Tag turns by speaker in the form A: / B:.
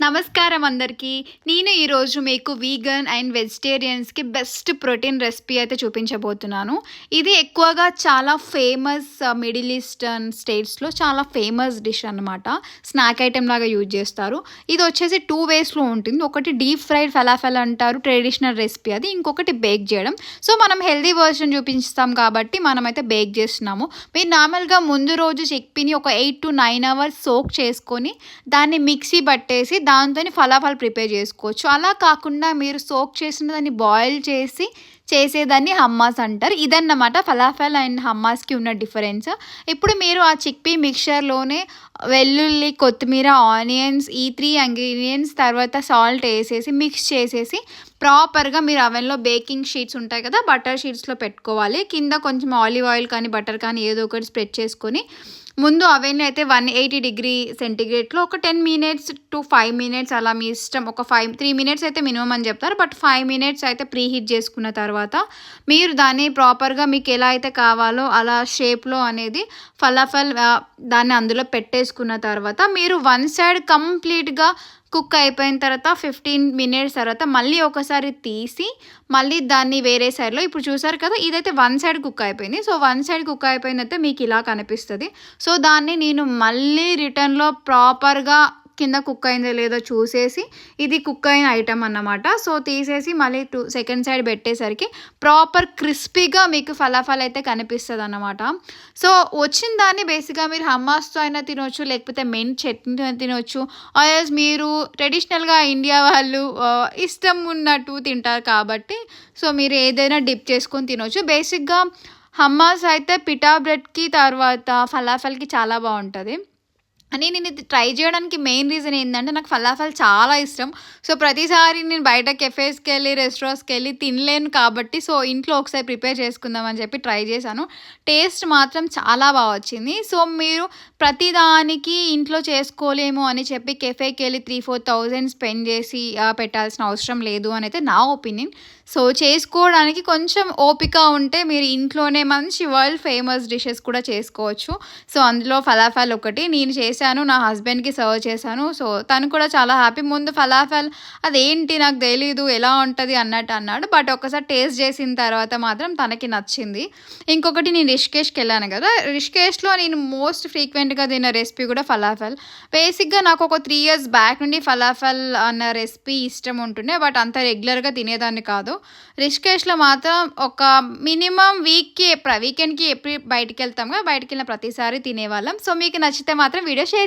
A: నమస్కారం అందరికీ. నేను ఈరోజు మీకు వీగన్ అండ్ వెజిటేరియన్స్‌కి బెస్ట్ ప్రోటీన్ రెసిపీ అయితే చూపించబోతున్నాను. ఇది ఎక్కువగా చాలా ఫేమస్ మిడిల్ ఈస్టర్న్ స్టేట్స్‌లో చాలా ఫేమస్ డిష్ అన్నమాట. స్నాక్ ఐటెమ్ లాగా యూజ్ చేస్తారు. ఇది వచ్చేసి 2 వేస్‌లో ఉంటుంది. ఒకటి డీప్ ఫ్రైడ్ ఫలాఫెల్ అంటారు, ట్రెడిషనల్ రెసిపీ అది. ఇంకొకటి బేక్ చేయడం. సో మనం హెల్తీ వర్షన్ చూపిస్తాం కాబట్టి మనమైతే బేక్ చేస్తున్నాము. మీరు నార్మల్‌గా ముందు రోజు చిక్‌పీని ఒక 8-9 అవర్స్ సోక్ చేసుకొని దాన్ని మిక్సీ పట్టేసి దాంతోని ఫలాఫల్ ప్రిపేర్ చేసుకోవచ్చు. అలా కాకుండా మీరు సోక్ చేసిన దాన్ని బాయిల్ చేసి చేసేదాన్ని హమ్మాస్ అంటారు. ఇదన్నమాట ఫలాఫల్ అండ్ హమ్మాస్కి ఉన్న డిఫరెన్స్. ఇప్పుడు మీరు ఆ చిక్పీ మిక్చర్లోనే వెల్లుల్లి, కొత్తిమీర, ఆనియన్స్, ఈ 3 ఇంగ్రీడియంట్స్ తర్వాత సాల్ట్ వేసేసి మిక్స్ చేసేసి ప్రాపర్గా మీరు అవెన్లో బేకింగ్ షీట్స్ ఉంటాయి కదా, బటర్ షీట్స్లో పెట్టుకోవాలి. కింద కొంచెం ఆలివ్ ఆయిల్ కానీ బటర్ కానీ ఏదో ఒకటి స్ప్రెడ్ చేసుకొని ముందు అవన్నీ అయితే 180 డిగ్రీ సెంటిగ్రేడ్లో ఒక 10 మినిట్స్ టు 5 మినిట్స్ అలా మీ ఇష్టం. ఒక 3 మినిట్స్ అయితే మినిమం అని చెప్తారు, బట్ 5 మినిట్స్ అయితే ప్రీ హీట్ చేసుకున్న తర్వాత మీరు దాన్ని ప్రాపర్గా మీకు ఎలా అయితే కావాలో అలా షేప్లో అనేది ఫలాఫల్ దాన్ని అందులో పెట్టేసుకున్న తర్వాత మీరు వన్ సైడ్ కంప్లీట్గా కుక్ అయిపోయిన తర్వాత 15 మినిట్స్ తర్వాత మళ్ళీ ఒకసారి తీసి మళ్ళీ దాన్ని వేరే సైడ్లో ఇప్పుడు చూసారు కదా, ఇదైతే వన్ సైడ్ కుక్ అయిపోయింది. సో వన్ సైడ్ కుక్ అయిపోయిందైతే మీకు ఇలా కనిపిస్తుంది. సో దాన్ని నేను మళ్ళీ రిటర్న్లో ప్రాపర్గా కింద కుక్ అయిందో లేదో చూసేసి ఇది కుక్ అయిన ఐటమ్ అన్నమాట. సో తీసేసి మళ్ళీ సెకండ్ సైడ్ పెట్టేసరికి ప్రాపర్ క్రిస్పీగా మీకు ఫలాఫల్ అయితే కనిపిస్తుంది అన్నమాట. సో వచ్చిన దాన్ని బేసిక్గా మీరు హమ్మాస్తో అయినా తినొచ్చు, లేకపోతే మెంట్ చట్నీతో తినొచ్చు, ఆర్ మీరు ట్రెడిషనల్గా ఇండియా వాళ్ళు ఇష్టం ఉన్నట్టు తింటారు కాబట్టి సో మీరు ఏదైనా డిప్ చేసుకొని తినొచ్చు. బేసిక్గా హమ్మాస్ అయితే పిటా బ్రెడ్కి తర్వాత ఫలాఫల్కి చాలా బాగుంటుంది. అని నేను ఇది ట్రై చేయడానికి మెయిన్ రీజన్ ఏంటంటే నాకు ఫలాఫల్ చాలా ఇష్టం. సో ప్రతిసారి నేను బయట కెఫేస్కి వెళ్ళి రెస్టారెంట్స్కి వెళ్ళి తినలేను కాబట్టి సో ఇంట్లో ఒకసారి ప్రిపేర్ చేసుకుందామని చెప్పి ట్రై చేశాను. టేస్ట్ మాత్రం చాలా బాగా వచ్చింది. సో మీరు ప్రతిదానికి ఇంట్లో చేసుకోలేము అని చెప్పి కెఫేకి వెళ్ళి 3-4 thousand స్పెండ్ చేసి పెట్టాల్సిన అవసరం లేదు అని అయితే నా ఒపీనియన్. సో చేసుకోవడానికి కొంచెం ఓపిక ఉంటే మీరు ఇంట్లోనే మంచి వరల్డ్ ఫేమస్ డిషెస్ కూడా చేసుకోవచ్చు. సో అందులో ఫలాఫల్ ఒకటి నేను చేశాను, నా హస్బెండ్కి సర్వ్ చేశాను. సో తను కూడా చాలా హ్యాపీ. ముందు ఫలాఫల్ అదేంటి నాకు తెలీదు ఎలా ఉంటుంది అన్నట్టు అన్నాడు, బట్ ఒకసారి టేస్ట్ చేసిన తర్వాత మాత్రం తనకి నచ్చింది. ఇంకొకటి నేను రిషికేష్కి వెళ్ళాను కదా, రిషికేష్లో నేను మోస్ట్ ఫ్రీక్వెంట్గా తిన్న రెసిపీ కూడా ఫలాఫల్. బేసిక్గా నాకు ఒక 3 years బ్యాక్ నుండి ఫలాఫల్ అన్న రెసిపీ ఇష్టం ఉంటుండే, బట్ అంత రెగ్యులర్గా తినేదాన్ని కాదు. రిషికేష్లో మాత్రం ఒక మినిమం వీకెండ్కి ఎప్పుడు బయటికి వెళ్తాం కదా, బయటికి వెళ్ళిన ప్రతిసారి తినేవాళ్ళం. సో మీకు నచ్చితే మాత్రం వీడియో షేర్